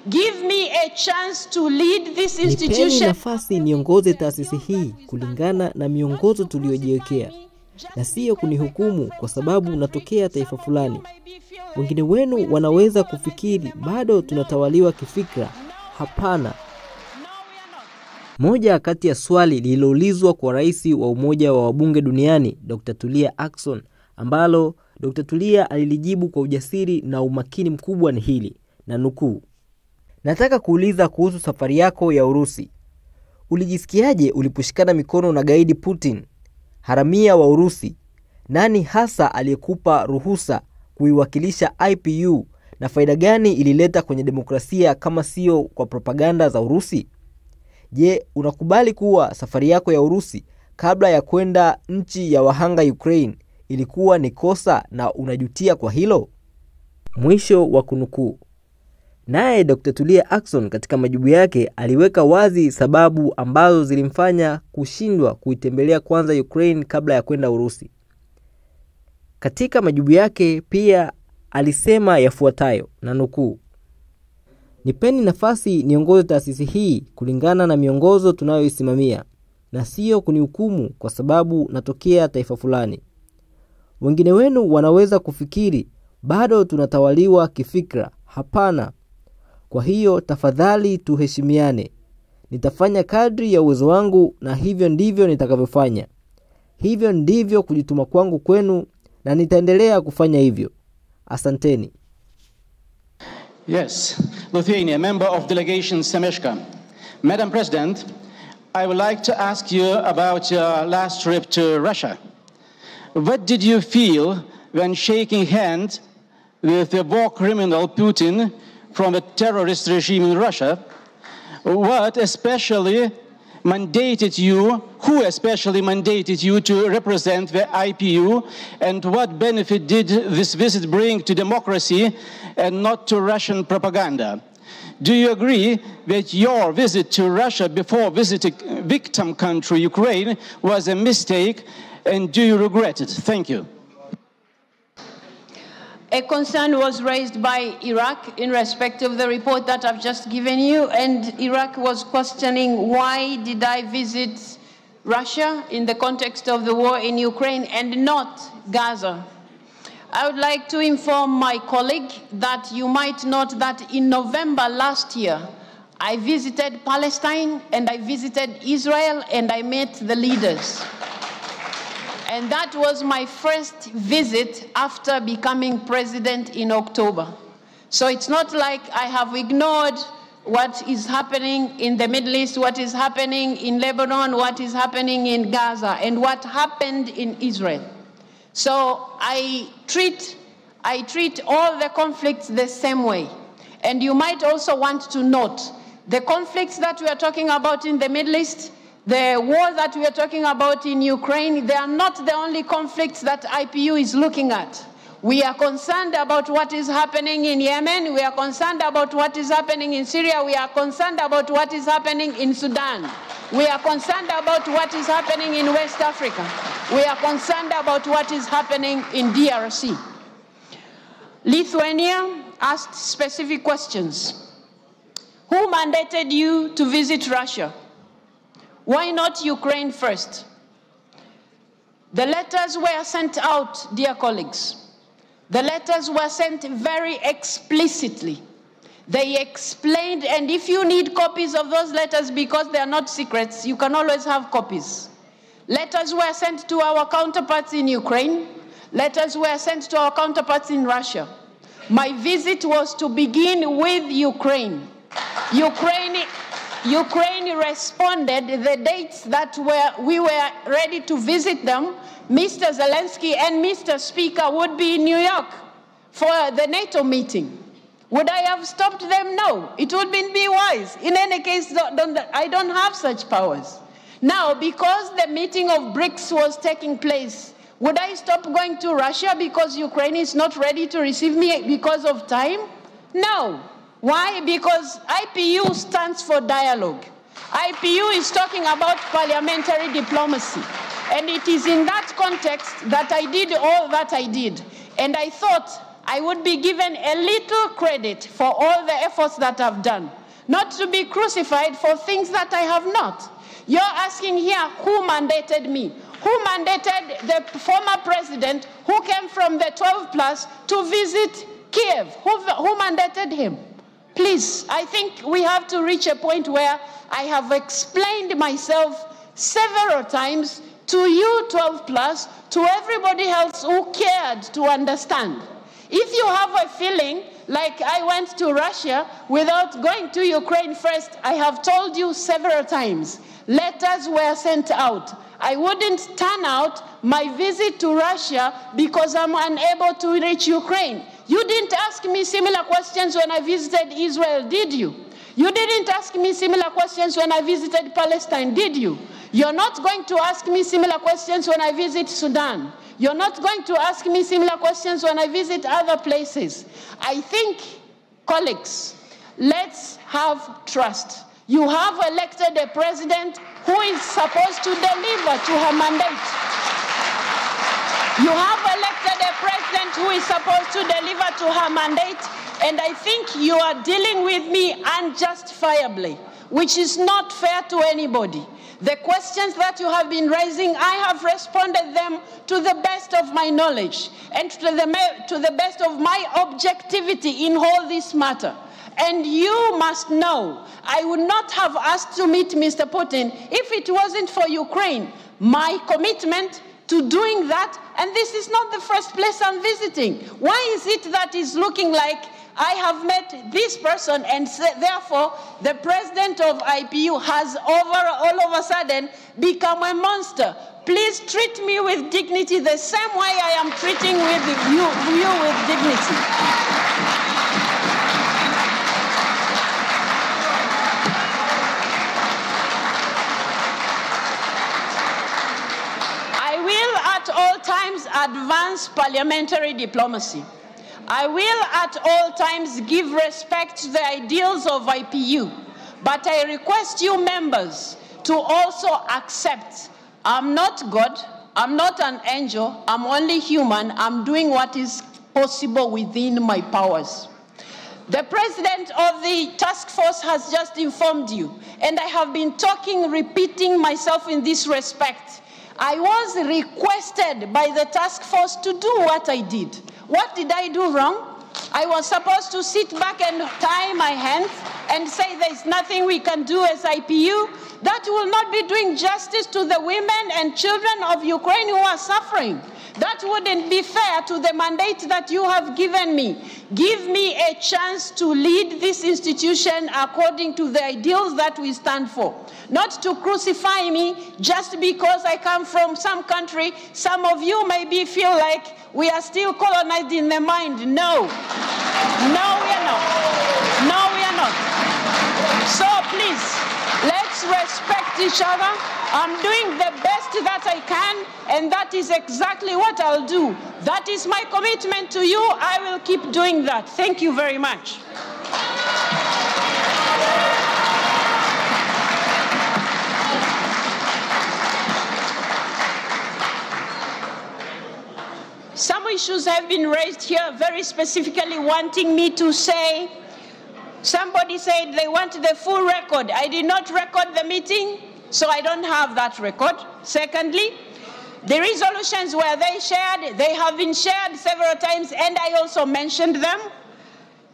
Give me a chance to lead this institution. Nipeni nafasi niongoze taasisi hii kulingana na miongozo tuliyojiwekea, na sio kunihukumu kwa sababu natokea taifa fulani. Wengine wenu wanaweza kufikiri bado tunatawaliwa kifikra. Hapana. Moja kati ya swali lililoulizwa kwa rais wa Umoja wa Wabunge Duniani, Dr. Tulia Ackson, ambalo Dr. Tulia alilijibu kwa ujasiri na umakini mkubwa ni hili, na nukuu: nataka kuuliza kuhusu safari yako ya Urusi. Ulijisikiaje uliposhikana mikono na gaidi Putin, haramia wa Urusi? Nani hasa aliyekupa ruhusa kuiwakilisha IPU, na faida gani ilileta kwenye demokrasia kama sio kwa propaganda za Urusi? Je, unakubali kuwa safari yako ya Urusi kabla ya kwenda nchi ya wahanga Ukraine ilikuwa ni kosa na unajutia kwa hilo? Mwisho wa kunukuu. Naye Dr. Tulia Ackson katika majibu yake aliweka wazi sababu ambazo zilimfanya kushindwa kuitembelea kwanza Ukraine kabla ya kwenda Urusi. Katika majibu yake pia alisema yafuatayo, na nukuu: nipeni nafasi niongoze taasisi hii kulingana na miongozo tunayoisimamia, na sio kunihukumu kwa sababu natokea taifa fulani. Wengine wenu wanaweza kufikiri bado tunatawaliwa kifikra. Hapana. Kwa hiyo tafadhali tuheshimiane. Nitafanya kadri ya uwezo wangu, na hivyo ndivyo nitakavyofanya. Hivyo ndivyo kujituma kwangu kwenu, na nitaendelea kufanya hivyo. Asanteni. Yes, Lithuania, member of delegation Semeshka. Madam President, I would like to ask you about your last trip to Russia. What did you feel when shaking hands with the war criminal Putin from a terrorist regime in Russia? What especially mandated you, who especially mandated you to represent the IPU, and what benefit did this visit bring to democracy and not to Russian propaganda? Do you agree that your visit to Russia before visiting victim country Ukraine was a mistake, and do you regret it? Thank you. A concern was raised by Iraq in respect of the report that I've just given you, and Iraq was questioning why did I visit Russia in the context of the war in Ukraine and not Gaza. I would like to inform my colleague that you might note that in November last year, I visited Palestine and I visited Israel and I met the leaders. And that was my first visit after becoming president in October. So it's not like I have ignored what is happening in the Middle East, what is happening in Lebanon, what is happening in Gaza, and what happened in Israel. So I treat all the conflicts the same way. And you might also want to note the conflicts that we are talking about in the Middle East, the war that we are talking about in Ukraine, they are not the only conflicts that IPU is looking at. We are concerned about what is happening in Yemen. We are concerned about what is happening in Syria. We are concerned about what is happening in Sudan. We are concerned about what is happening in West Africa. We are concerned about what is happening in DRC. Lithuania asked specific questions. Who mandated you to visit Russia? Why not Ukraine first? The letters were sent out, dear colleagues. The letters were sent very explicitly. They explained, and if you need copies of those letters because they are not secrets, you can always have copies. Letters were sent to our counterparts in Ukraine. Letters were sent to our counterparts in Russia. My visit was to begin with Ukraine. Ukraine responded the dates that we were ready to visit them. Mr. Zelensky and Mr. Speaker would be in New York for the NATO meeting. Would I have stopped them? No. It would be wise. In any case, I don't have such powers. Now, because the meeting of BRICS was taking place, would I stop going to Russia because Ukraine is not ready to receive me because of time? No. Why? Because IPU stands for dialogue. IPU is talking about parliamentary diplomacy. And it is in that context that I did all that I did. And I thought I would be given a little credit for all the efforts that I've done, not to be crucified for things that I have not. You're asking here, who mandated me? Who mandated the former president who came from the 12 plus to visit Kiev? Who mandated him? Please, I think we have to reach a point where I have explained myself several times to you 12 plus, to everybody else who cared to understand. If you have a feeling like I went to Russia without going to Ukraine first, I have told you several times, letters were sent out. I wouldn't turn out my visit to Russia because I'm unable to reach Ukraine. You didn't ask me similar questions when I visited Israel, did you? You didn't ask me similar questions when I visited Palestine, did you? You're not going to ask me similar questions when I visit Sudan. You're not going to ask me similar questions when I visit other places. I think, colleagues, let's have trust. You have elected a president who is supposed to deliver to her mandate. You have elected a president who is supposed to deliver to her mandate, and I think you are dealing with me unjustifiably, which is not fair to anybody. The questions that you have been raising, I have responded them to the best of my knowledge and to the best of my objectivity in all this matter. And you must know, I would not have asked to meet Mr. Putin if it wasn't for Ukraine. My commitment to doing that, and this is not the first place I'm visiting. Why is it that it's looking like I have met this person and therefore the president of IPU has all of a sudden become a monster? Please treat me with dignity the same way I am treating you with dignity. I will at all times advance parliamentary diplomacy. I will at all times give respect to the ideals of IPU, but I request you members to also accept I'm not God, I'm not an angel, I'm only human, I'm doing what is possible within my powers. The president of the task force has just informed you, and I have been repeating myself in this respect. I was requested by the task force to do what I did. What did I do wrong? I was supposed to sit back and tie my hands and say there's nothing we can do as IPU. That will not be doing justice to the women and children of Ukraine who are suffering. That wouldn't be fair to the mandate that you have given me. Give me a chance to lead this institution according to the ideals that we stand for. Not to crucify me just because I come from some country. Some of you maybe feel like we are still colonized in the mind. No. No, we are not. No, we are not. So please, let's respect each other. I'm doing the best that I can, and that is exactly what I'll do. That is my commitment to you. I will keep doing that. Thank you very much. Some issues have been raised here, very specifically wanting me to say, somebody said they want the full record. I did not record the meeting, so I don't have that record. Secondly, the resolutions were they have been shared several times, and I also mentioned them.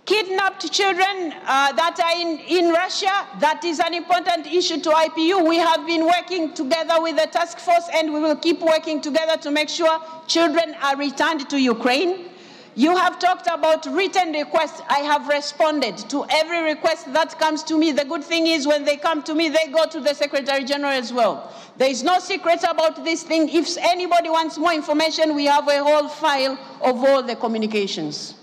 Kidnapped children that are in Russia, that is an important issue to IPU. We have been working together with the task force, and we will keep working together to make sure children are returned to Ukraine. You have talked about written requests. I have responded to every request that comes to me. The good thing is when they come to me, they go to the Secretary General as well. There is no secret about this thing. If anybody wants more information, we have a whole file of all the communications.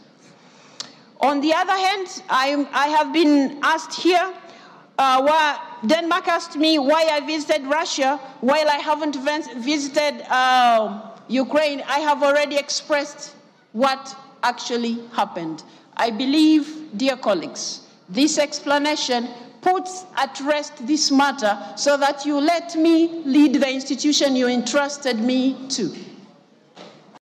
On the other hand, I have been asked here, Denmark asked me why I visited Russia while I haven't visited Ukraine. I have already expressed what actually happened. I believe, dear colleagues, this explanation puts at rest this matter so that you let me lead the institution you entrusted me to.